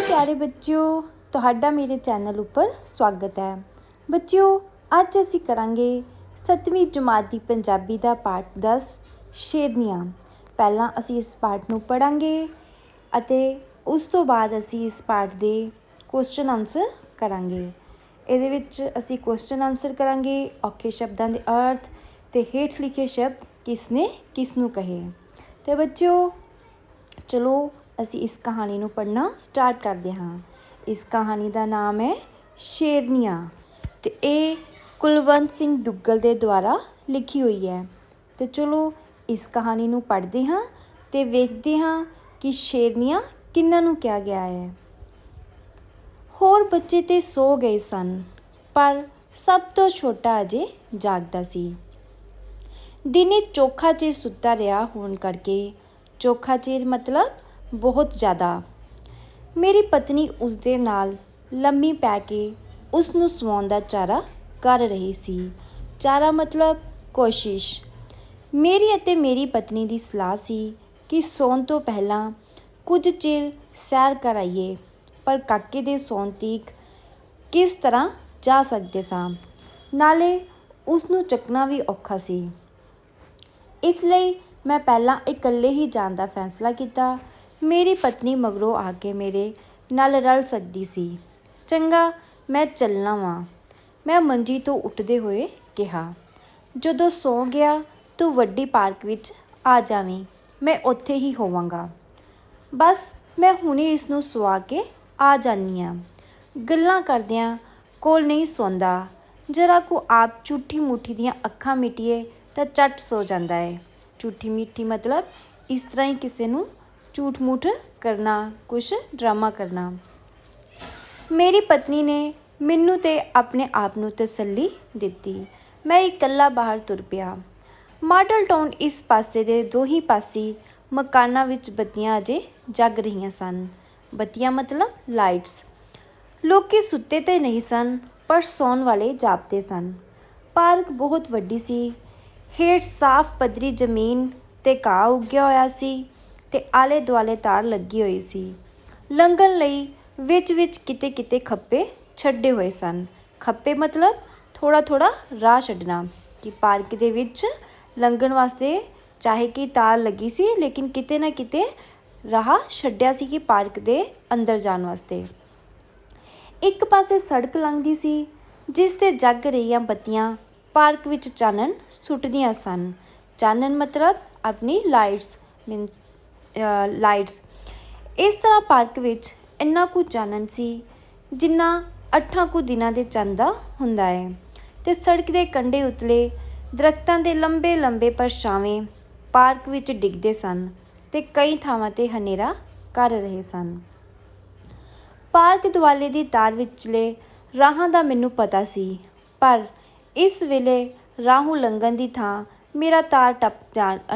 प्यारे बच्चों, ਤੁਹਾਡਾ ਮੇਰੇ चैनल ਉੱਪਰ स्वागत है। बच्चों, ਅੱਜ ਅਸੀਂ ਕਰਾਂਗੇ 7ਵੀਂ ਜਮਾਤ ਦੀ ਪੰਜਾਬੀ ਦਾ ਪਾਠ 10 ਸ਼ੇਰਨੀਆਂ। ਪਹਿਲਾਂ ਅਸੀਂ ਇਸ ਪਾਠ ਨੂੰ ਪੜ੍ਹਾਂਗੇ ਅਤੇ ਉਸ ਤੋਂ ਬਾਅਦ ਅਸੀਂ ਇਸ ਪਾਠ ਦੇ ਕੁਐਸਚਨ ਆਨਸਰ ਕਰਾਂਗੇ। ਇਹਦੇ ਵਿੱਚ ਅਸੀਂ ਕੁਐਸਚਨ ਆਨਸਰ ਕਰਾਂਗੇ, ਔਖੇ ਸ਼ਬਦਾਂ ਦੇ ਅਰਥ ਅਤੇ ਹੇਠ ਲਿਖੇ ਸ਼ਬਦ ਕਿਸ ਨੇ ਕਿਸ ਨੂੰ ਕਹੇ। ਅਤੇ ਬੱਚਿਓ, ਚਲੋ ਅਸੀਂ ਇਸ ਕਹਾਣੀ ਨੂੰ ਪੜ੍ਹਨਾ ਸਟਾਰਟ ਕਰਦੇ ਹਾਂ। ਇਸ ਕਹਾਣੀ ਦਾ ਨਾਮ ਹੈ ਸ਼ੇਰਨੀਆਂ ਅਤੇ ਇਹ ਕੁਲਵੰਤ ਸਿੰਘ ਦੁੱਗਲ ਦੇ ਦੁਆਰਾ ਲਿਖੀ ਹੋਈ ਹੈ। ਅਤੇ ਚਲੋ ਇਸ ਕਹਾਣੀ ਨੂੰ ਪੜ੍ਹਦੇ ਹਾਂ ਅਤੇ ਵੇਖਦੇ ਹਾਂ ਕਿ ਸ਼ੇਰਨੀਆਂ ਕਿਹਨਾਂ ਨੂੰ ਕਿਹਾ ਗਿਆ ਹੈ। ਹੋਰ ਬੱਚੇ ਤਾਂ ਸੋ ਗਏ ਸਨ, ਪਰ ਸਭ ਤੋਂ ਛੋਟਾ ਅਜੇ ਜਾਗਦਾ ਸੀ। ਦਿਨੇ ਚੋਖਾ ਚਿਰ ਸੁੱਤਾ ਰਿਹਾ ਹੋਣ ਕਰਕੇ, ਚੋਖਾ ਚਿਰ ਮਤਲਬ ਬਹੁਤ ਜ਼ਿਆਦਾ, ਮੇਰੀ ਪਤਨੀ ਉਸਦੇ ਨਾਲ ਲੰਮੀ ਪੈ ਕੇ ਉਸ ਨੂੰ ਸਵਾਉਣ ਦਾ ਚਾਰਾ ਕਰ ਰਹੀ ਸੀ। ਚਾਰਾ ਮਤਲਬ ਕੋਸ਼ਿਸ਼। ਮੇਰੀ ਅਤੇ ਮੇਰੀ ਪਤਨੀ ਦੀ ਸਲਾਹ ਸੀ ਕਿ ਸੌਣ ਤੋਂ ਪਹਿਲਾਂ ਕੁਝ ਚਿਰ ਸੈਰ ਕਰ ਆਈਏ, ਪਰ ਕਾਕੇ ਦੇ ਸੌਣ ਤੀਕ ਕਿਸ ਤਰ੍ਹਾਂ ਜਾ ਸਕਦੇ ਸਾਂ, ਨਾਲੇ ਉਸ ਨੂੰ ਚੱਕਣਾ ਵੀ ਔਖਾ ਸੀ। ਇਸ ਲਈ ਮੈਂ ਪਹਿਲਾਂ ਇਕੱਲੇ ਹੀ ਜਾਣ ਦਾ ਫੈਸਲਾ ਕੀਤਾ। ਮੇਰੀ ਪਤਨੀ ਮਗਰੋਂ ਆ ਕੇ ਮੇਰੇ ਨਾਲ ਰਲ ਸਕਦੀ ਸੀ। ਚੰਗਾ, ਮੈਂ ਚੱਲਣਾ ਵਾਂ, ਮੈਂ ਮੰਜੀ ਤੋਂ ਉੱਠਦੇ ਹੋਏ ਕਿਹਾ। ਜਦੋਂ ਸੌਂ ਗਿਆ ਤੂੰ ਵੱਡੀ ਪਾਰਕ ਵਿੱਚ ਆ ਜਾਵੀਂ, ਮੈਂ ਉੱਥੇ ਹੀ ਹੋਵਾਂਗਾ। ਬਸ ਮੈਂ ਹੁਣੇ ਇਸ ਨੂੰ ਸੁਆ ਕੇ ਆ ਜਾਂਦੀ ਹਾਂ। ਗੱਲਾਂ ਕਰਦਿਆਂ ਕੋਲ ਨਹੀਂ ਸੌਂਦਾ, ਜਰਾ ਕੁ ਆਪ ਝੂਠੀ ਮੂਠੀ ਦੀਆਂ ਅੱਖਾਂ ਮੀਟੀਏ ਤਾਂ ਝੱਟ ਸੌ ਜਾਂਦਾ ਹੈ। ਝੂਠੀ ਮੀਠੀ ਮਤਲਬ ਇਸ ਤਰ੍ਹਾਂ ਹੀ ਕਿਸੇ ਨੂੰ ਝੂਠ ਮੂਠ ਕਰਨਾ, ਕੁਛ ਡਰਾਮਾ ਕਰਨਾ। ਮੇਰੀ ਪਤਨੀ ਨੇ ਮੈਨੂੰ ਤੇ ਆਪਣੇ ਆਪ ਨੂੰ ਤਸੱਲੀ ਦਿੱਤੀ। ਮੈਂ ਇਕੱਲਾ ਬਾਹਰ ਤੁਰ ਪਿਆ। ਮਾਡਲ ਟਾਊਨ ਇਸ ਪਾਸੇ ਦੇ ਦੋਹੀਂ ਪਾਸੇ ਮਕਾਨਾਂ ਵਿੱਚ ਬੱਤੀਆਂ ਅਜੇ ਜਗ ਰਹੀਆਂ ਸਨ। ਬੱਤੀਆਂ ਮਤਲਬ ਲਾਈਟਸ। ਲੋਕੀ ਸੁੱਤੇ ਤਾਂ ਨਹੀਂ ਸਨ, ਪਰ ਸੌਣ ਵਾਲੇ ਜਾਪਦੇ ਸਨ। ਪਾਰਕ ਬਹੁਤ ਵੱਡੀ ਸੀ। ਹੇਠ ਸਾਫ਼ ਪੱਧਰੀ ਜ਼ਮੀਨ 'ਤੇ ਘਾਹ ਉੱਗਿਆ ਹੋਇਆ ਸੀ ਅਤੇ ਆਲੇ ਦੁਆਲੇ ਤਾਰ ਲੱਗੀ ਹੋਈ ਸੀ। ਲੰਘਣ ਲਈ ਵਿੱਚ ਵਿੱਚ ਕਿਤੇ ਕਿਤੇ ਖੱਪੇ ਛੱਡੇ ਹੋਏ ਸਨ। ਖੱਪੇ ਮਤਲਬ ਥੋੜ੍ਹਾ ਥੋੜ੍ਹਾ ਰਾਹ ਛੱਡਣਾ, ਕਿ ਪਾਰਕ ਦੇ ਵਿੱਚ ਲੰਘਣ ਵਾਸਤੇ ਚਾਹੇ ਕਿ ਤਾਰ ਲੱਗੀ ਸੀ, ਲੇਕਿਨ ਕਿਤੇ ਨਾ ਕਿਤੇ ਰਾਹ ਛੱਡਿਆ ਸੀ ਕਿ ਪਾਰਕ ਦੇ ਅੰਦਰ ਜਾਣ ਵਾਸਤੇ। ਇੱਕ ਪਾਸੇ ਸੜਕ ਲੰਘਦੀ ਸੀ, ਜਿਸ 'ਤੇ ਜਗ ਰਹੀਆਂ ਬੱਤੀਆਂ ਪਾਰਕ ਵਿੱਚ ਚਾਨਣ ਸੁੱਟਦੀਆਂ ਸਨ। ਚਾਨਣ ਮਤਲਬ ਆਪਣੀ ਲਾਈਟਸ, ਮੀਨਸ ਲਾਈਟਸ। ਇਸ ਤਰ੍ਹਾਂ ਪਾਰਕ ਵਿੱਚ ਇੰਨਾ ਕੁ ਚਾਨਣ ਸੀ ਜਿੰਨਾ 8 ਕੁ ਦਿਨਾਂ ਦੇ ਚੰਨ ਦਾ ਹੁੰਦਾ ਹੈ। ਅਤੇ ਸੜਕ ਦੇ ਕੰਢੇ ਉਤਲੇ ਦਰੱਖਤਾਂ ਦੇ ਲੰਬੇ ਲੰਬੇ ਪਰਛਾਵੇਂ ਪਾਰਕ ਵਿੱਚ ਡਿੱਗਦੇ ਸਨ ਅਤੇ ਕਈ ਥਾਵਾਂ 'ਤੇ ਹਨੇਰਾ ਕਰ ਰਹੇ ਸਨ। ਪਾਰਕ ਦੁਆਲੇ ਦੀ ਤਾਰ ਵਿਚਲੇ ਰਾਹਾਂ ਦਾ ਮੈਨੂੰ ਪਤਾ ਸੀ, ਪਰ ਇਸ ਵੇਲੇ ਰਾਹੋਂ ਲੰਘਣ ਦੀ ਥਾਂ ਮੇਰਾ ਤਾਰ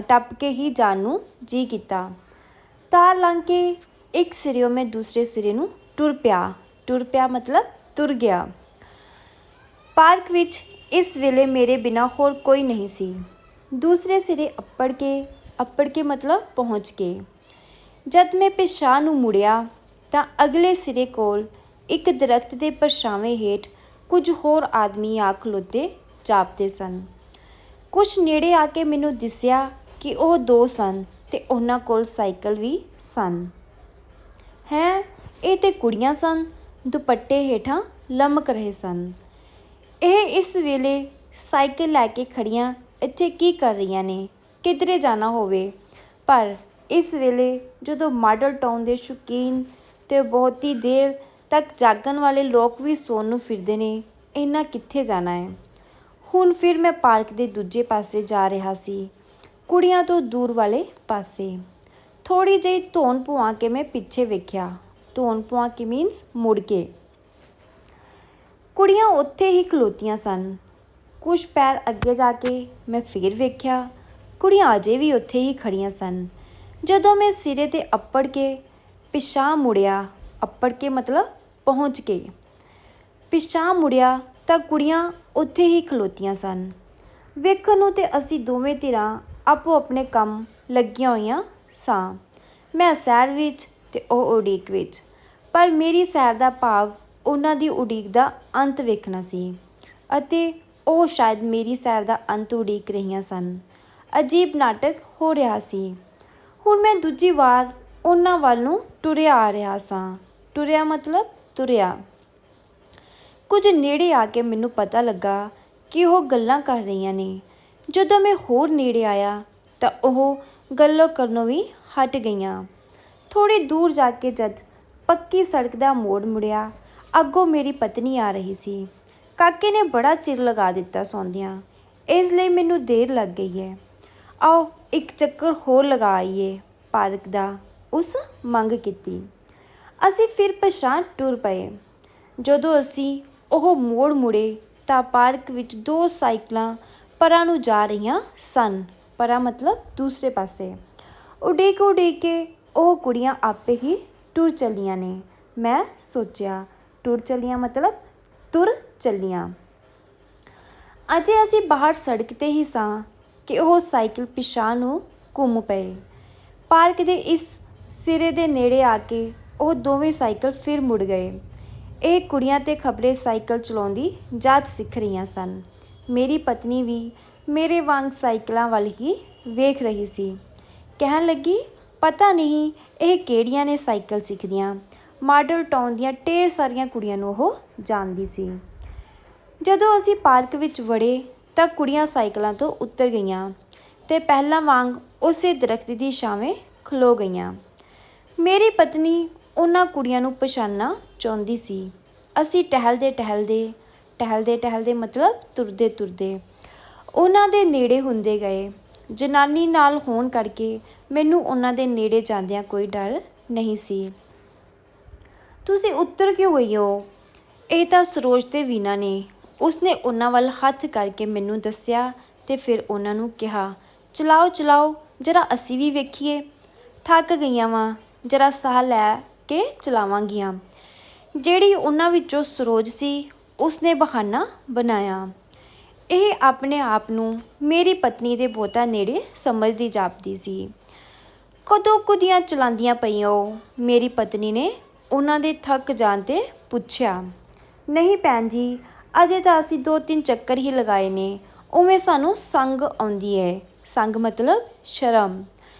ਟੱਪ ਕੇ ਹੀ ਜਾਣ ਨੂੰ ਜੀਅ ਕੀਤਾ। ਤਾਰ ਲੰਘ ਕੇ ਇੱਕ ਸਿਰਿਓਂ ਮੈਂ ਦੂਸਰੇ ਸਿਰੇ ਨੂੰ ਟੁਰ ਪਿਆ ਮਤਲਬ ਤੁਰ ਗਿਆ। ਪਾਰਕ ਵਿੱਚ ਇਸ ਵੇਲੇ ਮੇਰੇ ਬਿਨਾਂ ਹੋਰ ਕੋਈ ਨਹੀਂ ਸੀ। ਦੂਸਰੇ ਸਿਰੇ ਅੱਪੜ ਕੇ ਮਤਲਬ ਪਹੁੰਚ ਕੇ। ਜਦ ਮੈਂ ਪਿਛਾਂਹ ਨੂੰ ਮੁੜਿਆ ਤਾਂ ਅਗਲੇ ਸਿਰੇ ਕੋਲ ਇੱਕ ਦਰੱਖਤ ਦੇ ਪਰਛਾਵੇਂ ਹੇਠ ਕੁਝ ਹੋਰ ਆਦਮੀ ਆ ਖਲੋਤੇ ਜਾਪਦੇ ਸਨ। ਕੁਝ ਨੇੜੇ ਆ ਕੇ ਮੈਨੂੰ ਦਿਸਿਆ ਕਿ ਉਹ 2 ਸਨ ਅਤੇ ਉਹਨਾਂ ਕੋਲ ਸਾਈਕਲ ਵੀ ਸਨ। ਇਹ ਤਾਂ ਕੁੜੀਆਂ ਸਨ, ਦੁਪੱਟੇ ਹੇਠਾਂ ਲਮਕ ਰਹੇ ਸਨ। ਇਹ ਇਸ ਵੇਲੇ ਸਾਈਕਲ ਲੈ ਕੇ ਖੜੀਆਂ ਇੱਥੇ ਕੀ ਕਰ ਰਹੀਆਂ ਨੇ? ਕਿਧਰੇ ਜਾਣਾ ਹੋਵੇ। ਪਰ ਇਸ ਵੇਲੇ ਜਦੋਂ ਮਾਡਲ ਟਾਊਨ ਦੇ ਸ਼ੌਕੀਨ ਅਤੇ ਬਹੁਤੀ ਦੇਰ ਤੱਕ ਜਾਗਣ ਵਾਲੇ ਲੋਕ ਵੀ ਸੌਣ ਨੂੰ ਫਿਰਦੇ ਨੇ, ਇਹਨਾਂ ਕਿੱਥੇ ਜਾਣਾ ਹੈ। ਹੁਣ ਫਿਰ ਮੈਂ ਪਾਰਕ ਦੇ ਦੂਜੇ ਪਾਸੇ ਜਾ ਰਿਹਾ ਸੀ, ਕੁੜੀਆਂ ਤੋਂ ਦੂਰ ਵਾਲੇ ਪਾਸੇ। ਥੋੜ੍ਹੀ ਜਿਹੀ ਧੌਣ ਪੁਆ ਕੇ ਮੈਂ ਪਿੱਛੇ ਵੇਖਿਆ। ਧੌਣ ਪੁਆ ਕੇ ਮੀਨਸ ਮੁੜ ਕੇ। ਕੁੜੀਆਂ ਉੱਥੇ ਹੀ ਖਲੋਤੀਆਂ ਸਨ। ਕੁਛ ਪੈਰ ਅੱਗੇ ਜਾ ਕੇ ਮੈਂ ਫਿਰ ਵੇਖਿਆ, ਕੁੜੀਆਂ ਅਜੇ ਵੀ ਉੱਥੇ ਹੀ ਖੜੀਆਂ ਸਨ। ਜਦੋਂ ਮੈਂ ਸਿਰੇ 'ਤੇ ਅੱਪੜ ਕੇ ਪਿਛਾਂਹ ਮੁੜਿਆ, ਅੱਪੜ ਕੇ ਮਤਲਬ ਪਹੁੰਚ ਕੇ, ਪਿਛਾਂਹ ਮੁੜਿਆ ਤਾਂ ਕੁੜੀਆਂ ਉੱਥੇ ਹੀ ਖਲੋਤੀਆਂ ਸਨ। ਵੇਖਣ ਨੂੰ ਤਾਂ ਅਸੀਂ ਦੋਵੇਂ ਧਿਰਾਂ ਆਪੋ ਆਪਣੇ ਕੰਮ ਲੱਗੀਆਂ ਹੋਈਆਂ ਸਾਂ। ਮੈਂ ਸੈਰ ਵਿੱਚ ਤੇ ਉਹ ਉਡੀਕ ਵਿੱਚ, ਪਰ ਮੇਰੀ ਸੈਰ ਦਾ ਭਾਵ ਉਹਨਾਂ ਦੀ ਉਡੀਕ ਦਾ ਅੰਤ ਵੇਖਣਾ ਸੀ ਅਤੇ ਉਹ ਸ਼ਾਇਦ ਮੇਰੀ ਸੈਰ ਦਾ ਅੰਤ ਉਡੀਕ ਰਹੀਆਂ ਸਨ। ਅਜੀਬ ਨਾਟਕ ਹੋ ਰਿਹਾ ਸੀ। ਹੁਣ ਮੈਂ ਦੂਜੀ ਵਾਰ ਉਹਨਾਂ ਵੱਲ ਨੂੰ ਤੁਰਿਆ ਆ ਰਿਹਾ ਸਾਂ। ਤੁਰਿਆ ਮਤਲਬ ਤੁਰਿਆ। ਕੁਝ ਨੇੜੇ ਆ ਕੇ ਮੈਨੂੰ ਪਤਾ ਲੱਗਾ ਕਿ ਉਹ ਗੱਲਾਂ ਕਰ ਰਹੀਆਂ ਨੇ। ਜਦੋਂ ਮੈਂ ਹੋਰ ਨੇੜੇ ਆਇਆ ਤਾਂ ਉਹ ਗੱਲਾਂ ਕਰਨੋਂ ਵੀ ਹਟ ਗਈਆਂ। ਥੋੜ੍ਹੀ ਦੂਰ ਜਾ ਕੇ ਜਦ ਪੱਕੀ ਸੜਕ ਦਾ ਮੋੜ ਮੁੜਿਆ, ਅੱਗੋਂ ਮੇਰੀ ਪਤਨੀ ਆ ਰਹੀ ਸੀ। ਕਾਕੇ ਨੇ ਬੜਾ ਚਿਰ ਲਗਾ ਦਿੱਤਾ ਸੌਂਦਿਆਂ, ਇਸ ਲਈ ਮੈਨੂੰ ਦੇਰ ਲੱਗ ਗਈ ਹੈ। ਆਓ ਇੱਕ ਚੱਕਰ ਹੋਰ ਲਗਾ ਆਈਏ ਪਾਰਕ ਦਾ, ਉਸ ਮੰਗ ਕੀਤੀ। ਅਸੀਂ ਫਿਰ ਪਛਾਣ ਟੁਰ ਪਏ। ਜਦੋਂ ਅਸੀਂ ਉਹ ਮੋੜ ਮੁੜੇ ਤਾਂ ਪਾਰਕ ਵਿੱਚ 2 ਸਾਈਕਲਾਂ ਪਰਾਂ ਨੂੰ ਜਾ ਰਹੀਆਂ ਸਨ। ਪਰਾਂ ਮਤਲਬ ਦੂਸਰੇ ਪਾਸੇ। ਉਡੀਕ ਉਡੀਕ ਕੇ ਉਹ ਕੁੜੀਆਂ ਆਪੇ ਹੀ ਟੁਰ ਚੱਲੀਆਂ ਨੇ। ਮੈਂ ਸੋਚਿਆ, ਟੁਰ ਚੱਲੀਆਂ ਮਤਲਬ ਤੁਰ ਚੱਲੀਆਂ। ਅਜੇ ਅਸੀਂ ਬਾਹਰ ਸੜਕ 'ਤੇ ਹੀ ਸਾਂ ਕਿ ਉਹ ਸਾਈਕਲ ਪਿਛਾਂਹ ਨੂੰ ਘੁੰਮ ਪਏ। ਪਾਰਕ ਦੇ ਇਸ ਸਿਰੇ ਦੇ ਨੇੜੇ ਆ ਕੇ ਉਹ ਦੋਵੇਂ ਸਾਈਕਲ ਫਿਰ ਮੁੜ ਗਏ। ਇਹ ਕੁੜੀਆਂ ਤੇ ਖਬਰੇ ਸਾਈਕਲ ਚਲਾਉਣ ਦੀ ਜਾਚ ਸਿੱਖ ਰਹੀਆਂ ਸਨ। ਮੇਰੀ ਪਤਨੀ ਵੀ ਮੇਰੇ ਵਾਂਗ ਸਾਈਕਲਾਂ ਵੱਲ ਹੀ ਵੇਖ ਰਹੀ ਸੀ। ਕਹਿਣ ਲੱਗੀ, ਪਤਾ ਨਹੀਂ ਇਹ ਕਿਹੜੀਆਂ ਨੇ ਸਾਈਕਲ ਸਿੱਖਦੀਆਂ। ਮਾਡਲ ਟਾਊਨ ਦੀਆਂ ਢੇਰ ਸਾਰੀਆਂ ਕੁੜੀਆਂ ਨੂੰ ਉਹ ਜਾਣਦੀ ਸੀ। ਜਦੋਂ ਅਸੀਂ ਪਾਰਕ ਵਿੱਚ ਵੜੇ ਤਾਂ ਕੁੜੀਆਂ ਸਾਈਕਲਾਂ ਤੋਂ ਉਤਰ ਗਈਆਂ ਤੇ ਪਹਿਲਾਂ ਵਾਂਗ ਉਸੇ ਦਰਖਤ ਦੀ ਛਾਵੇਂ ਖਲੋ ਗਈਆਂ। ਮੇਰੀ ਪਤਨੀ ਉਹਨਾਂ ਕੁੜੀਆਂ ਨੂੰ ਪਛਾਣਨਾ ਚਾਹੁੰਦੀ ਸੀ। ਅਸੀਂ ਟਹਿਲਦੇ ਟਹਿਲਦੇ ਮਤਲਬ ਤੁਰਦੇ ਤੁਰਦੇ ਉਹਨਾਂ ਦੇ ਨੇੜੇ ਹੁੰਦੇ ਗਏ। ਜਨਾਨੀ ਨਾਲ ਹੋਣ ਕਰਕੇ ਮੈਨੂੰ ਉਹਨਾਂ ਦੇ ਨੇੜੇ ਜਾਂਦਿਆਂ ਕੋਈ ਡਰ ਨਹੀਂ ਸੀ। ਤੁਸੀਂ ਉੱਤਰ ਕਿਉਂ ਗਈ ਹੋ? ਇਹ ਤਾਂ ਸਰੋਜ ਤੇ ਵੀਨਾ ਨੇ। ਉਸਨੇ ਉਹਨਾਂ ਵੱਲ ਹੱਥ ਕਰਕੇ ਮੈਨੂੰ ਦੱਸਿਆ ਤੇ ਫਿਰ ਉਹਨਾਂ ਨੂੰ ਕਿਹਾ, ਚਲਾਓ ਚਲਾਓ, ਜਰਾ ਅਸੀਂ ਵੀ ਵੇਖੀਏ। ਥੱਕ ਗਈਆਂ ਵਾਂ, ਜਰਾ ਸਾਹ ਲੈ ਕੇ ਚਲਾਵਾਂਗੀਆਂ। ਜਿਹੜੀ ਉਹਨਾਂ ਵਿੱਚੋਂ ਸਰੋਜ ਸੀ, ਉਸਨੇ ਬਹਾਨਾ ਬਣਾਇਆ। ਇਹ ਆਪਣੇ ਆਪ ਨੂੰ ਮੇਰੀ ਪਤਨੀ ਦੇ ਬਹੁਤਾ ਨੇੜੇ ਸਮਝਦੀ ਜਾਪਦੀ ਸੀ। ਕਦੋਂ ਕੁਦੀਆਂ ਚਲਾਉਂਦੀਆਂ ਪਈਆਂ ਹੋ? ਮੇਰੀ ਪਤਨੀ ਨੇ ਉਹਨਾਂ ਦੇ ਥੱਕ ਜਾਣ 'ਤੇ ਪੁੱਛਿਆ। ਨਹੀਂ ਭੈਣ ਜੀ, ਅਜੇ ਤਾਂ ਅਸੀਂ 2-3 ਚੱਕਰ ਹੀ ਲਗਾਏ ਨੇ। ਉਵੇਂ ਸਾਨੂੰ ਸੰਗ ਆਉਂਦੀ ਹੈ। ਸੰਗ ਮਤਲਬ ਸ਼ਰਮ,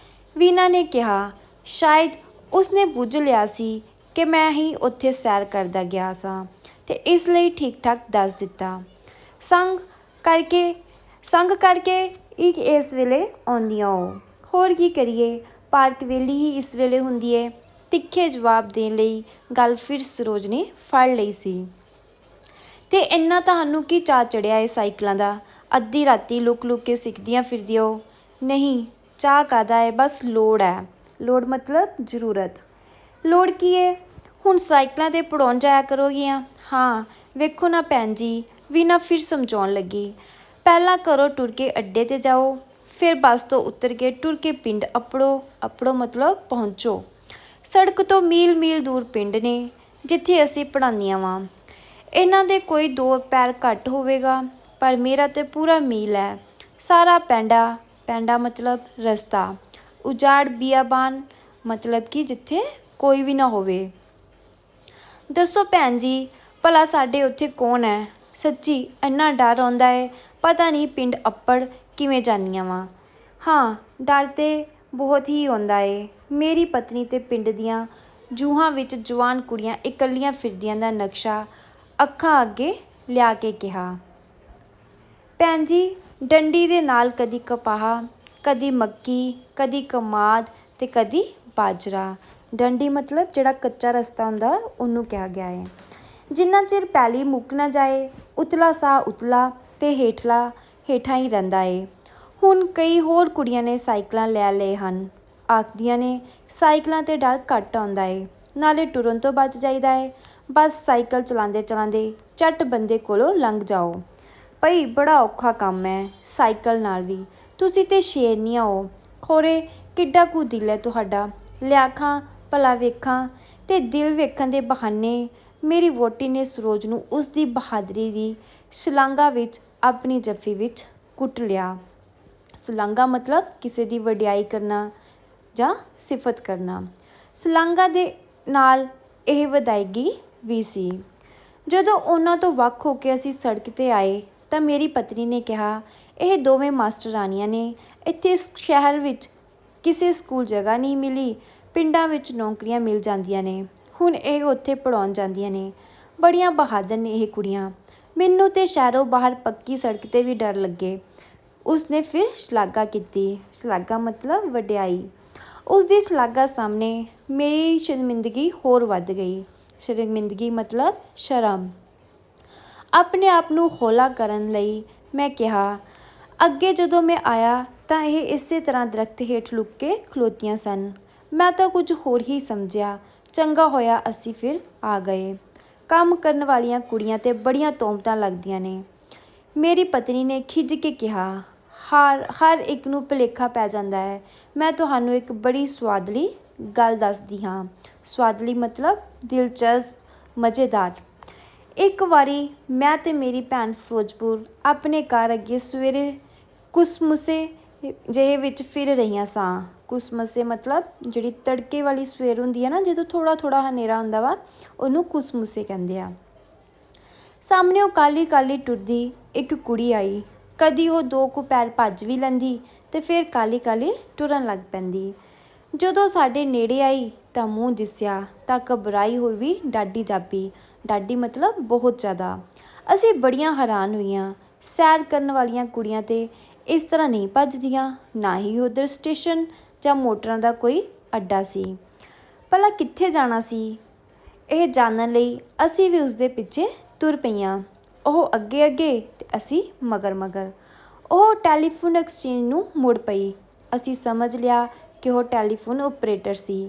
ਵੀਨਾ ਨੇ ਕਿਹਾ। ਸ਼ਾਇਦ ਉਸਨੇ ਬੁੱਝ ਲਿਆ ਸੀ ਕਿ ਮੈਂ ਹੀ ਉੱਥੇ ਸੈਰ ਕਰਦਾ ਗਿਆ ਸਾਂ ਤੇ ਇਸ ਲਈ ਠੀਕ ਠਾਕ ਦੱਸ ਦਿੱਤਾ। ਸੰਗ ਕਰਕੇ ਇੱਕ ਇਸ ਵੇਲੇ ਆਉਂਦੀਆਂ ਹੋ। ਹੋਰ ਕੀ ਕਰੀਏ, ਪਾਰਕ ਵਿਹਲੀ ਹੀ ਇਸ ਵੇਲੇ ਹੁੰਦੀ ਹੈ। ਤਿੱਖੇ ਜਵਾਬ ਦੇਣ ਲਈ ਗੱਲ ਫਿਰ ਸਰੋਜ ਨੇ ਫੜ ਲਈ ਸੀ। ਤੇ ਇੰਨਾ ਤੁਹਾਨੂੰ ਕੀ ਚਾਅ ਚੜਿਆ ਏ ਸਾਈਕਲਾਂ ਦਾ? ਅੱਧੀ ਰਾਤੀ ਲੁਕ ਲੁਕ ਕੇ ਸਿੱਖਦੀਆਂ ਫਿਰਦੀ ਹੋ। ਨਹੀਂ, ਚਾਅ ਕਾਹਦਾ ਹੈ, ਬਸ ਲੋੜ ਹੈ। ਲੋੜ ਮਤਲਬ ਜ਼ਰੂਰਤ। ਲੋੜ ਕੀ ਹੈ? ਹੁਣ ਸਾਈਕਲਾਂ 'ਤੇ ਪੜਾਉਣ ਜਾਇਆ ਕਰੋਗੀਆਂ। ਹਾਂ, ਵੇਖੋ ਨਾ ਭੈਣ ਜੀ, ਵੀਨਾ ਫਿਰ ਸਮਝਾਉਣ ਲੱਗੀ। ਪਹਿਲਾਂ ਘਰੋਂ ਟੁਰ ਕੇ ਅੱਡੇ 'ਤੇ ਜਾਓ, ਫਿਰ ਬੱਸ ਤੋਂ ਉਤਰ ਕੇ ਟੁਰ ਕੇ ਪਿੰਡ ਅੱਪੜੋ ਮਤਲਬ ਪਹੁੰਚੋ। ਸੜਕ ਤੋਂ ਮੀਲ ਮੀਲ ਦੂਰ ਪਿੰਡ ਨੇ ਜਿੱਥੇ ਅਸੀਂ ਪੜ੍ਹਾਉਂਦੀਆਂ ਵਾਂ। ਇਹਨਾਂ ਦੇ ਕੋਈ 2 ਪੈਰ ਘੱਟ ਹੋਵੇਗਾ, ਪਰ ਮੇਰਾ ਤਾਂ ਪੂਰਾ ਮੀਲ ਹੈ। ਸਾਰਾ ਪੈਂਡਾ ਮਤਲਬ ਰਸਤਾ। ਉਜਾੜ ਬੀਆਬਾਨ ਮਤਲਬ ਕਿ ਜਿੱਥੇ ਕੋਈ ਵੀ ਨਾ ਹੋਵੇ। ਦੱਸੋ ਭੈਣ ਜੀ, ਭਲਾ ਸਾਡੇ ਉੱਥੇ ਕੌਣ ਹੈ? ਸੱਚੀ ਇੰਨਾ ਡਰ ਆਉਂਦਾ ਹੈ, ਪਤਾ ਨਹੀਂ ਪਿੰਡ ਅੱਪੜ ਕਿਵੇਂ ਜਾਂਦੀਆਂ ਵਾਂ। ਹਾਂ, ਡਰ ਤਾਂ ਬਹੁਤ ਹੀ ਆਉਂਦਾ ਏ। ਮੇਰੀ ਪਤਨੀ ਤੇ ਪਿੰਡ ਦੀਆਂ ਜੂਹਾਂ ਵਿੱਚ ਜਵਾਨ ਕੁੜੀਆਂ ਇਕੱਲੀਆਂ ਫਿਰਦੀਆਂ ਦਾ ਨਕਸ਼ਾ ਅੱਖਾਂ ਅੱਗੇ ਲਿਆ ਕੇ ਕਿਹਾ। ਭੈਣ ਜੀ, ਡੰਡੀ ਦੇ ਨਾਲ ਕਦੀ ਕਪਾਹ, ਕਦੀ ਮੱਕੀ, ਕਦੀ ਕਮਾਦ ਤੇ ਕਦੀ ਬਾਜਰਾ। ਡੰਡੀ ਮਤਲਬ ਜਿਹੜਾ ਕੱਚਾ ਰਸਤਾ ਹੁੰਦਾ ਉਹਨੂੰ ਕਿਹਾ ਗਿਆ ਹੈ। ਜਿੰਨਾ ਚਿਰ ਪੈਲੀ ਮੁੱਕ ਨਾ ਜਾਏ, ਉਤਲਾ ਸਾਹ ਉਤਲਾ ਤੇ ਹੇਠਾਂ ਹੀ ਰਹਿੰਦਾ ਏ। ਹੁਣ ਕਈ ਹੋਰ ਕੁੜੀਆਂ ਨੇ ਸਾਈਕਲਾਂ ਲੈ ਲਏ ਹਨ। ਆਖਦੀਆਂ ਨੇ ਸਾਈਕਲਾਂ 'ਤੇ ਡਰ ਘੱਟ ਆਉਂਦਾ ਏ, ਨਾਲੇ ਟੁਰਨ ਤੋਂ ਬਚ ਜਾਈਦਾ ਏ। ਬਸ ਸਾਈਕਲ ਚਲਾਉਂਦੇ ਝੱਟ ਬੰਦੇ ਕੋਲੋਂ ਲੰਘ ਜਾਓ। ਭਈ ਬੜਾ ਔਖਾ ਕੰਮ ਹੈ ਸਾਈਕਲ ਨਾਲ ਵੀ। ਤੁਸੀਂ ਤੇ ਸ਼ੇਰਨੀਆਂ ਹੋ। ਖੋਰੇ ਕਿੱਡਾ ਕੁ ਦਿਲ ਹੈ ਤੁਹਾਡਾ। ਲਿਆ ਖਾਂ ਭਲਾ ਵੇਖਾਂ। ਤੇ ਦਿਲ ਵੇਖਣ ਦੇ ਬਹਾਨੇ ਮੇਰੀ ਵਹੁਟੀ ਨੇ ਸਰੋਜ ਨੂੰ ਉਸ ਦੀ ਬਹਾਦਰੀ ਦੀ ਸ਼ਲਾਘਾ ਵਿੱਚ ਆਪਣੀ ਜੱਫੀ ਵਿੱਚ ਕੁੱਟ ਲਿਆ। ਸ਼ਲਾਘਾ ਮਤਲਬ ਕਿਸੇ ਦੀ ਵਡਿਆਈ ਕਰਨਾ ਜਾਂ ਸਿਫਤ ਕਰਨਾ। ਸ਼ਲਾਘਾ ਦੇ ਨਾਲ ਇਹ ਵਿਦਾਇਗੀ ਵੀ ਸੀ। ਜਦੋਂ ਉਹਨਾਂ ਤੋਂ ਵੱਖ ਹੋ ਕੇ ਅਸੀਂ ਸੜਕ 'ਤੇ ਆਏ ਤਾਂ ਮੇਰੀ ਪਤਨੀ ਨੇ ਕਿਹਾ, ਇਹ ਦੋਵੇਂ ਮਾਸਟਰਾਣੀਆਂ ਨੇ। ਇੱਥੇ ਇਸ ਸ਼ਹਿਰ ਵਿੱਚ ਕਿਸੇ ਸਕੂਲ ਜਗ੍ਹਾ ਨਹੀਂ ਮਿਲੀ। ਪਿੰਡਾਂ ਵਿੱਚ ਨੌਕਰੀਆਂ ਮਿਲ ਜਾਂਦੀਆਂ ਨੇ। ਹੁਣ ਇਹ ਉੱਥੇ ਪੜ੍ਹਾਉਣ ਜਾਂਦੀਆਂ ਨੇ। ਬੜੀਆਂ ਬਹਾਦਰ ਨੇ ਇਹ ਕੁੜੀਆਂ। ਮੈਨੂੰ ਤਾਂ ਸ਼ਹਿਰੋਂ ਬਾਹਰ ਪੱਕੀ ਸੜਕ 'ਤੇ ਵੀ ਡਰ ਲੱਗੇ। ਉਸਨੇ ਫਿਰ ਸ਼ਲਾਘਾ ਕੀਤੀ। ਸ਼ਲਾਘਾ ਮਤਲਬ ਵਡਿਆਈ। ਉਸ ਦੀ ਸ਼ਲਾਘਾ ਸਾਹਮਣੇ ਮੇਰੀ ਸ਼ਰਮਿੰਦਗੀ ਹੋਰ ਵੱਧ ਗਈ। ਸ਼ਰਮਿੰਦਗੀ ਮਤਲਬ ਸ਼ਰਮ। ਆਪਣੇ ਆਪ ਨੂੰ ਹੌਲਾ ਕਰਨ ਲਈ ਮੈਂ ਕਿਹਾ, ਅੱਗੇ ਜਦੋਂ ਮੈਂ ਆਇਆ ਤਾਂ ਇਹ ਇਸੇ ਤਰ੍ਹਾਂ ਦਰਖਤ ਹੇਠ ਲੁਕ ਕੇ ਖਲੋਤੀਆਂ ਸਨ। ਮੈਂ ਤਾਂ ਕੁਝ ਹੋਰ ਹੀ ਸਮਝਿਆ। ਚੰਗਾ ਹੋਇਆ ਅਸੀਂ ਫਿਰ ਆ ਗਏ। ਕੰਮ ਕਰਨ ਵਾਲੀਆਂ ਕੁੜੀਆਂ 'ਤੇ ਬੜੀਆਂ ਤੋਹਮਤਾਂ ਲੱਗਦੀਆਂ ਨੇ। ਮੇਰੀ ਪਤਨੀ ਨੇ ਖਿਝ ਕੇ ਕਿਹਾ, ਹਰ ਇੱਕ ਨੂੰ ਭੁਲੇਖਾ ਪੈ ਜਾਂਦਾ ਹੈ। ਮੈਂ ਤੁਹਾਨੂੰ ਇੱਕ ਬੜੀ ਸੁਆਦਲੀ ਗੱਲ ਦੱਸਦੀ ਹਾਂ। ਸੁਆਦਲੀ ਮਤਲਬ ਦਿਲਚਸਪ, ਮਜ਼ੇਦਾਰ। ਇੱਕ ਵਾਰੀ ਮੈਂ ਅਤੇ ਮੇਰੀ ਭੈਣ ਫਿਰੋਜ਼ਪੁਰ ਆਪਣੇ ਘਰ ਅੱਗੇ ਸਵੇਰੇ ਕੁਸਮੁਸੇ ਜਿਹੇ ਵਿੱਚ ਫਿਰ ਰਹੀਆਂ ਸਾਂ। ਕੁਸਮਸੇ ਮਤਲਬ ਜਿਹੜੀ ਤੜਕੇ ਵਾਲੀ ਸਵੇਰ ਹੁੰਦੀ ਹੈ ਨਾ, ਜਦੋਂ ਥੋੜ੍ਹਾ ਥੋੜ੍ਹਾ ਹਨੇਰਾ ਹੁੰਦਾ ਵਾ, ਉਹਨੂੰ ਕੁਸਮੁਸੇ ਕਹਿੰਦੇ ਆ। ਸਾਹਮਣੇ ਉਹ ਕਾਹਲੀ ਕਾਹਲੀ ਟੁਰਦੀ ਇੱਕ ਕੁੜੀ ਆਈ। ਕਦੀ ਉਹ 2 ਕੁ ਪੈਰ ਭੱਜ ਵੀ ਲੈਂਦੀ ਅਤੇ ਫਿਰ ਕਾਹਲੀ ਕਾਹਲੀ ਟੁਰਨ ਲੱਗ ਪੈਂਦੀ। ਜਦੋਂ ਸਾਡੇ ਨੇੜੇ ਆਈ ਤਾਂ ਮੂੰਹ ਦਿਸਿਆ ਤਾਂ ਘਬਰਾਈ ਹੋਈ ਵੀ ਡਾਢੀ ਜਾਪੀ। ਡਾਢੀ ਮਤਲਬ ਬਹੁਤ ਜ਼ਿਆਦਾ। ਅਸੀਂ ਬੜੀਆਂ ਹੈਰਾਨ ਹੋਈਆਂ। ਸੈਰ ਕਰਨ ਵਾਲੀਆਂ ਕੁੜੀਆਂ ਤਾਂ ਇਸ ਤਰ੍ਹਾਂ ਨਹੀਂ ਭੱਜਦੀਆਂ, ਨਾ ਹੀ ਉੱਧਰ ਸਟੇਸ਼ਨ ਜਾਂ ਮੋਟਰਾਂ ਦਾ ਕੋਈ ਅੱਡਾ ਸੀ। ਭਲਾ ਕਿੱਥੇ ਜਾਣਾ ਸੀ? ਇਹ ਜਾਣਨ ਲਈ ਅਸੀਂ ਵੀ ਉਸਦੇ ਪਿੱਛੇ ਤੁਰ ਪਈਆਂ। ਉਹ ਅੱਗੇ ਅੱਗੇ ਅਤੇ ਅਸੀਂ ਮਗਰ ਮਗਰ। ਉਹ ਟੈਲੀਫੋਨ ਐਕਸਚੇਂਜ ਨੂੰ ਮੁੜ ਪਈ। ਅਸੀਂ ਸਮਝ ਲਿਆ ਕਿ ਉਹ ਟੈਲੀਫੋਨ ਓਪਰੇਟਰ ਸੀ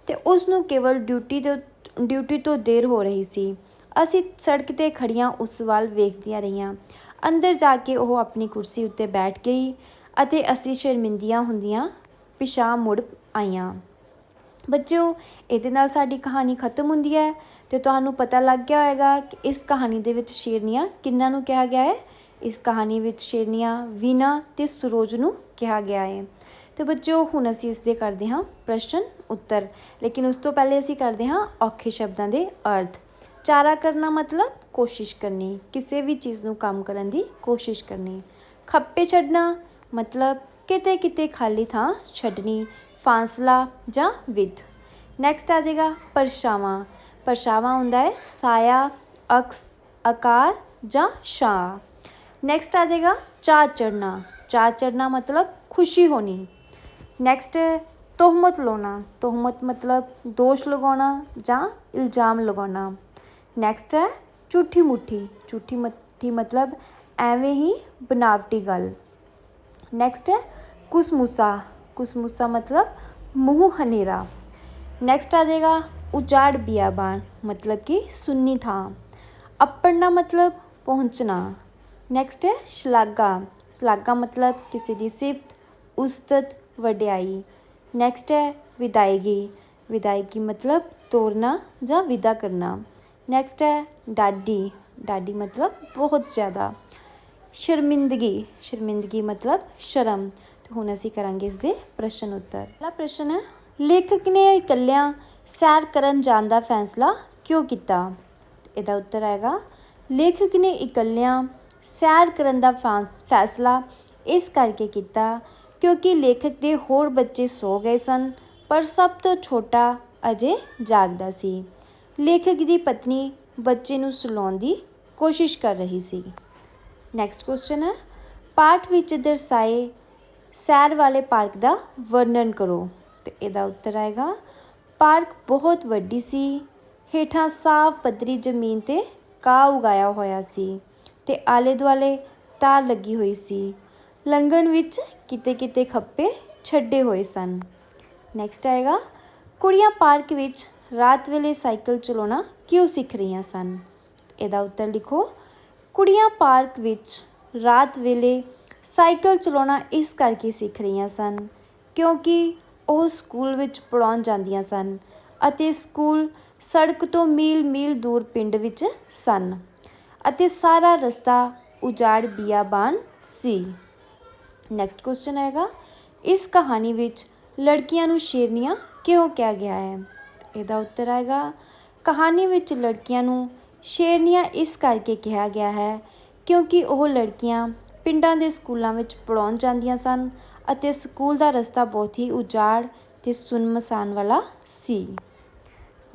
ਅਤੇ ਉਸਨੂੰ ਕੇਵਲ ਡਿਊਟੀ ਤੋਂ ਦੇਰ ਹੋ ਰਹੀ ਸੀ। ਅਸੀਂ ਸੜਕ 'ਤੇ ਖੜ੍ਹੀਆਂ ਉਸ ਵੱਲ ਵੇਖਦੀਆਂ ਰਹੀਆਂ। ਅੰਦਰ ਜਾ ਕੇ ਉਹ ਆਪਣੀ ਕੁਰਸੀ ਉੱਤੇ ਬੈਠ ਗਈ ਅਤੇ ਅਸੀਂ ਸ਼ਰਮਿੰਦੀਆਂ ਹੁੰਦੀਆਂ ਪਿਛਾਂਹ ਮੁੜ ਆਈਆਂ। ਬੱਚਿਓ, ਇਹਦੇ ਨਾਲ ਸਾਡੀ ਕਹਾਣੀ ਖਤਮ ਹੁੰਦੀ ਹੈ ਅਤੇ ਤੁਹਾਨੂੰ ਪਤਾ ਲੱਗ ਗਿਆ ਹੋਏਗਾ ਕਿ ਇਸ ਕਹਾਣੀ ਦੇ ਵਿੱਚ ਸ਼ੇਰਨੀਆਂ ਕਿਹਨਾਂ ਨੂੰ ਕਿਹਾ ਗਿਆ ਹੈ। ਇਸ ਕਹਾਣੀ ਵਿੱਚ ਸ਼ੇਰਨੀਆਂ ਵੀਨਾ ਅਤੇ ਸਰੋਜ ਨੂੰ ਕਿਹਾ ਗਿਆ ਹੈ। ਅਤੇ ਬੱਚਿਓ, ਹੁਣ ਅਸੀਂ ਇਸ ਦੇ ਕਰਦੇ ਹਾਂ ਪ੍ਰਸ਼ਨ ਉੱਤਰ। ਲੇਕਿਨ ਉਸ ਤੋਂ ਪਹਿਲੇ ਅਸੀਂ ਕਰਦੇ ਹਾਂ ਔਖੇ ਸ਼ਬਦਾਂ ਦੇ ਅਰਥ। ਚਾਰਾ ਕਰਨਾ ਮਤਲਬ ਕੋਸ਼ਿਸ਼ ਕਰਨੀ, ਕਿਸੇ ਵੀ ਚੀਜ਼ ਨੂੰ ਕੰਮ ਕਰਨ ਦੀ ਕੋਸ਼ਿਸ਼ ਕਰਨੀ। ਖੱਪੇ ਛੱਡਣਾ ਮਤਲਬ ਕਿਤੇ ਕਿਤੇ ਖਾਲੀ ਥਾਂ ਛੱਡਣੀ, ਫਾਸਲਾ ਜਾਂ ਵਿੱਥ। ਨੈਕਸਟ ਆ ਜਾਏਗਾ ਪਰਛਾਵਾਂ। ਪਰਛਾਵਾਂ ਹੁੰਦਾ ਹੈ ਸਾਇਆ, ਅਕਸ, ਆਕਾਰ ਜਾਂ ਛਾਂ। ਨੈਕਸਟ ਆ ਜਾਏਗਾ ਚਾਅ ਚੜ੍ਹਨਾ। ਚਾਅ ਚੜ੍ਹਨਾ ਮਤਲਬ ਖੁਸ਼ੀ ਹੋਣੀ। ਨੈਕਸਟ ਤੋਹਮਤ ਲਾਉਣਾ। ਤੋਹਮਤ ਮਤਲਬ ਦੋਸ਼ ਲਗਾਉਣਾ ਜਾਂ ਇਲਜ਼ਾਮ ਲਗਾਉਣਾ। ਨੈਕਸਟ ਹੈ ਝੂਠੀ ਮੁੱਠੀ। ਝੂਠੀ ਮੁੱਠੀ ਮਤਲਬ ਐਵੇਂ ਹੀ ਬਨਾਵਟੀ ਗੱਲ। ਨੈਕਸਟ ਹੈ ਕੁਸਮੁਸਾ। ਕੁਸਮੁਸਾ ਮਤਲਬ ਮੂੰਹ ਹਨੇਰਾ। ਨੈਕਸਟ ਆ ਜਾਏਗਾ ਉਜਾੜ ਬਿਆਬਾਨ ਮਤਲਬ ਕਿ ਸੁੰਨੀ ਥਾਂ। ਅੱਪੜਨਾ ਮਤਲਬ ਪਹੁੰਚਣਾ। ਨੈਕਸਟ ਹੈ ਸ਼ਲਾਘਾ। ਸ਼ਲਾਘਾ ਮਤਲਬ ਕਿਸੇ ਦੀ ਸਿਫਤ, ਉਸਤਤ, ਵਡਿਆਈ। ਨੈਕਸਟ ਹੈ ਵਿਦਾਇਗੀ। ਵਿਦਾਇਗੀ ਮਤਲਬ ਤੋਰਨਾ ਜਾਂ ਵਿਦਾ ਕਰਨਾ। ਨੈਕਸਟ ਹੈ ਡਾਢੀ। ਡਾਢੀ ਮਤਲਬ ਬਹੁਤ ਜ਼ਿਆਦਾ। ਸ਼ਰਮਿੰਦਗੀ। ਸ਼ਰਮਿੰਦਗੀ ਮਤਲਬ ਸ਼ਰਮ। ਅਤੇ ਹੁਣ ਅਸੀਂ ਕਰਾਂਗੇ ਇਸ ਦੇ ਪ੍ਰਸ਼ਨ ਉੱਤਰ। ਪਹਿਲਾ ਪ੍ਰਸ਼ਨ ਹੈ, ਲੇਖਕ ਨੇ ਇਕੱਲਿਆਂ ਸੈਰ ਕਰਨ ਜਾਣ ਦਾ ਫੈਸਲਾ ਕਿਉਂ ਕੀਤਾ? ਇਹਦਾ ਉੱਤਰ ਆਏਗਾ, ਲੇਖਕ ਨੇ ਇਕੱਲਿਆਂ ਸੈਰ ਕਰਨ ਦਾ ਫੈਸਲਾ ਇਸ ਕਰਕੇ ਕੀਤਾ ਕਿਉਂਕਿ ਲੇਖਕ ਦੇ ਹੋਰ ਬੱਚੇ ਸੌ ਗਏ ਸਨ, ਪਰ ਸਭ ਤੋਂ ਛੋਟਾ ਅਜੇ ਜਾਗਦਾ ਸੀ। ਲੇਖਕ ਦੀ ਪਤਨੀ ਬੱਚੇ ਨੂੰ ਸੁਲਾਉਣ ਦੀ ਕੋਸ਼ਿਸ਼ ਕਰ ਰਹੀ ਸੀ। ਨੈਕਸਟ ਕੁਐਸਚਨ ਹੈ, ਪਾਠ ਵਿੱਚ ਦਰਸਾਏ ਸੈਰ ਵਾਲੇ ਪਾਰਕ ਦਾ ਵਰਣਨ ਕਰੋ। ਅਤੇ ਇਹਦਾ ਉੱਤਰ ਆਏਗਾ, ਪਾਰਕ ਬਹੁਤ ਵੱਡੀ ਸੀ। ਹੇਠਾਂ ਸਾਫ਼ ਪੱਧਰੀ ਜ਼ਮੀਨ 'ਤੇ ਘਾਹ ਉਗਾਇਆ ਹੋਇਆ ਸੀ ਅਤੇ ਆਲੇ ਦੁਆਲੇ ਤਾਰ ਲੱਗੀ ਹੋਈ ਸੀ। ਲੰਘਣ ਵਿੱਚ ਕਿਤੇ ਕਿਤੇ ਖੱਪੇ ਛੱਡੇ ਹੋਏ ਸਨ। ਨੈਕਸਟ ਆਏਗਾ, ਕੁੜੀਆਂ ਪਾਰਕ ਵਿੱਚ ਰਾਤ ਵੇਲੇ ਸਾਈਕਲ ਚਲਾਉਣਾ ਕਿਉਂ ਸਿੱਖ ਰਹੀਆਂ ਸਨ? ਇਹਦਾ ਉੱਤਰ ਲਿਖੋ, ਕੁੜੀਆਂ ਪਾਰਕ ਵਿੱਚ ਰਾਤ ਵੇਲੇ ਸਾਈਕਲ ਚਲਾਉਣਾ ਇਸ ਕਰਕੇ ਸਿੱਖ ਰਹੀਆਂ ਸਨ ਕਿਉਂਕਿ ਉਹ ਸਕੂਲ ਵਿੱਚ ਪੜ੍ਹਾਉਣ ਜਾਂਦੀਆਂ ਸਨ ਅਤੇ ਸਕੂਲ ਸੜਕ ਤੋਂ ਮੀਲ ਮੀਲ ਦੂਰ ਪਿੰਡ ਵਿੱਚ ਸਨ ਅਤੇ ਸਾਰਾ ਰਸਤਾ ਉਜਾੜ ਬਿਆਬਾਨ ਸੀ। ਨੈਕਸਟ ਕੁਐਸਚਨ ਹੈਗਾ, ਇਸ ਕਹਾਣੀ ਵਿੱਚ ਲੜਕੀਆਂ ਨੂੰ ਸ਼ੇਰਨੀਆਂ ਕਿਉਂ ਕਿਹਾ ਗਿਆ ਹੈ? ਇਹਦਾ ਉੱਤਰ ਆਏਗਾ, ਕਹਾਣੀ ਵਿੱਚ ਲੜਕੀਆਂ ਨੂੰ ਸ਼ੇਰਨੀਆਂ ਇਸ ਕਰਕੇ ਕਿਹਾ ਗਿਆ ਹੈ ਕਿਉਂਕਿ ਉਹ ਲੜਕੀਆਂ ਪਿੰਡਾਂ ਦੇ ਸਕੂਲਾਂ ਵਿੱਚ ਪੜ੍ਹਾਉਣ ਜਾਂਦੀਆਂ ਸਨ ਅਤੇ ਸਕੂਲ ਦਾ ਰਸਤਾ ਬਹੁਤ ਹੀ ਉਜਾੜ ਅਤੇ ਸੁੰਨਮਸਾਨ ਵਾਲਾ ਸੀ।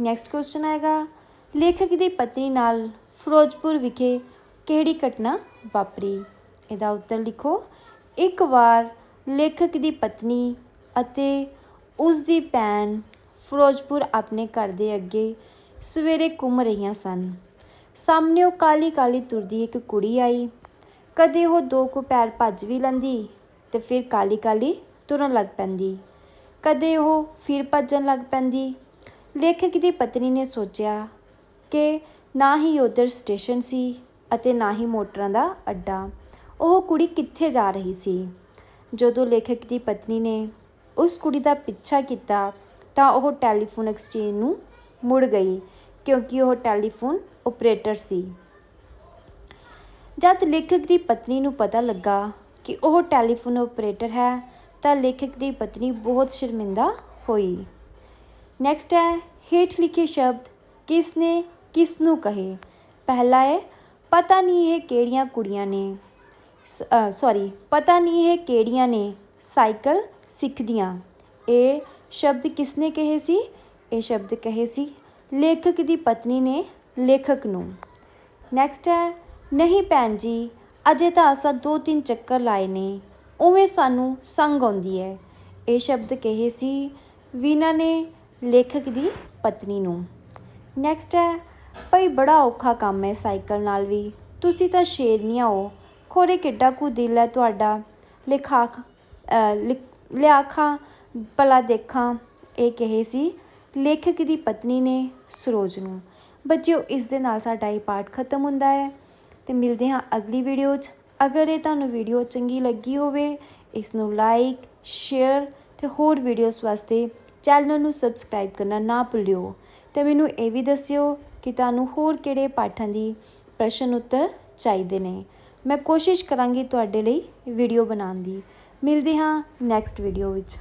ਨੈਕਸਟ ਕੁਐਸਚਨ ਆਏਗਾ, ਲੇਖਕ ਦੀ ਪਤਨੀ ਨਾਲ ਫਿਰੋਜ਼ਪੁਰ ਵਿਖੇ ਕਿਹੜੀ ਘਟਨਾ ਵਾਪਰੀ? ਇਹਦਾ ਉੱਤਰ ਲਿਖੋ, ਇੱਕ ਵਾਰ ਲੇਖਕ ਦੀ ਪਤਨੀ ਅਤੇ ਉਸ ਦੀ ਭੈਣ ਫਿਰੋਜ਼ਪੁਰ ਆਪਣੇ ਘਰ ਦੇ ਅੱਗੇ ਸਵੇਰੇ ਘੁੰਮ ਰਹੀਆਂ ਸਨ। ਸਾਹਮਣੇ ਉਹ ਕਾਲੀ ਕਾਲੀ ਤੁਰਦੀ ਇੱਕ ਕੁੜੀ ਆਈ। ਕਦੇ ਉਹ 2 ਕੁ ਪੈਰ ਭੱਜ ਵੀ ਲੈਂਦੀ ਅਤੇ ਫਿਰ ਕਾਲੀ ਕਾਲੀ ਤੁਰਨ ਲੱਗ ਪੈਂਦੀ। ਕਦੇ ਉਹ ਫਿਰ ਭੱਜਣ ਲੱਗ ਪੈਂਦੀ। ਲੇਖਕ ਦੀ ਪਤਨੀ ਨੇ ਸੋਚਿਆ ਕਿ ਨਾ ਹੀ ਉੱਧਰ ਸਟੇਸ਼ਨ ਸੀ ਅਤੇ ਨਾ ਹੀ ਮੋਟਰਾਂ ਦਾ ਅੱਡਾ। ਉਹ ਕੁੜੀ ਕਿੱਥੇ ਜਾ ਰਹੀ ਸੀ? ਜਦੋਂ ਲੇਖਕ ਦੀ ਪਤਨੀ ਨੇ ਉਸ ਕੁੜੀ ਦਾ ਪਿੱਛਾ ਕੀਤਾ ਤਾਂ ਉਹ ਟੈਲੀਫੋਨ ਐਕਸਚੇਂਜ ਨੂੰ ਮੁੜ ਗਈ ਕਿਉਂਕਿ ਉਹ ਟੈਲੀਫੋਨ ਓਪਰੇਟਰ ਸੀ। ਜਦ ਲੇਖਕ ਦੀ ਪਤਨੀ ਨੂੰ ਪਤਾ ਲੱਗਾ ਕਿ ਉਹ ਟੈਲੀਫੋਨ ਓਪਰੇਟਰ ਹੈ ਤਾਂ ਲੇਖਕ ਦੀ ਪਤਨੀ ਬਹੁਤ ਸ਼ਰਮਿੰਦਾ ਹੋਈ। ਨੈਕਸਟ ਹੈ, ਹੇਠ ਲਿਖੇ ਸ਼ਬਦ ਕਿਸ ਨੇ ਕਿਸ ਨੂੰ ਕਹੇ? ਪਹਿਲਾ ਹੈ, ਪਤਾ ਨਹੀਂ ਇਹ ਕਿਹੜੀਆਂ ਕੁੜੀਆਂ ਨੇ ਪਤਾ ਨਹੀਂ ਇਹ ਕਿਹੜੀਆਂ ਨੇ ਸਾਈਕਲ ਸਿੱਖਦੀਆਂ। ਇਹ ਸ਼ਬਦ ਕਿਸ ਨੇ ਕਹੇ ਸੀ? ਇਹ ਸ਼ਬਦ ਕਹੇ ਸੀ ਲੇਖਕ ਦੀ ਪਤਨੀ ਨੇ ਲੇਖਕ ਨੂੰ। ਨੈਕਸਟ ਹੈ, ਨਹੀਂ ਭੈਣ ਜੀ, ਅਜੇ ਤਾਂ ਅਸਾਂ 2-3 ਚੱਕਰ ਲਾਏ ਨੇ, ਉਵੇਂ ਸਾਨੂੰ ਸੰਗ ਆਉਂਦੀ ਹੈ। ਇਹ ਸ਼ਬਦ ਕਹੇ ਸੀ ਵੀਨਾ ਨੇ ਲੇਖਕ ਦੀ ਪਤਨੀ ਨੂੰ। ਨੈਕਸਟ ਹੈ, ਭਈ ਬੜਾ ਔਖਾ ਕੰਮ ਹੈ ਸਾਈਕਲ ਨਾਲ ਵੀ, ਤੁਸੀਂ ਤਾਂ ਸ਼ੇਰਨੀਆਂ ਹੋ, ਖੋਰੇ ਕਿੱਡਾ ਕੁ ਦਿਲ ਹੈ ਤੁਹਾਡਾ, ਲਿਆਖਾਂ ਭਲਾ ਦੇਖਾਂ। ਇਹ ਕਹੇ ਸੀ ਲੇਖਕ ਦੀ ਪਤਨੀ ਨੇ ਸਰੋਜ ਨੂੰ। ਬੱਚਿਓ, ਇਸ ਦੇ ਨਾਲ ਸਾਡਾ ਇਹ ਪਾਠ ਖਤਮ ਹੁੰਦਾ ਹੈ ਅਤੇ ਮਿਲਦੇ ਹਾਂ ਅਗਲੀ ਵੀਡੀਓ 'ਚ। ਅਗਰ ਇਹ ਤੁਹਾਨੂੰ ਵੀਡੀਓ ਚੰਗੀ ਲੱਗੀ ਹੋਵੇ, ਇਸ ਨੂੰ ਲਾਈਕ, ਸ਼ੇਅਰ ਅਤੇ ਹੋਰ ਵੀਡੀਓਜ਼ ਵਾਸਤੇ ਚੈਨਲ ਨੂੰ ਸਬਸਕ੍ਰਾਈਬ ਕਰਨਾ ਨਾ ਭੁੱਲਿਓ। ਅਤੇ ਮੈਨੂੰ ਇਹ ਵੀ ਦੱਸਿਓ ਕਿ ਤੁਹਾਨੂੰ ਹੋਰ ਕਿਹੜੇ ਪਾਠਾਂ ਦੀ ਪ੍ਰਸ਼ਨ ਉੱਤਰ ਚਾਹੀਦੇ ਨੇ। ਮੈਂ ਕੋਸ਼ਿਸ਼ ਕਰਾਂਗੀ ਤੁਹਾਡੇ ਲਈ ਵੀਡੀਓ ਬਣਾਉਣ ਦੀ। ਮਿਲਦੇ ਹਾਂ ਨੈਕਸਟ ਵੀਡੀਓ ਵਿੱਚ।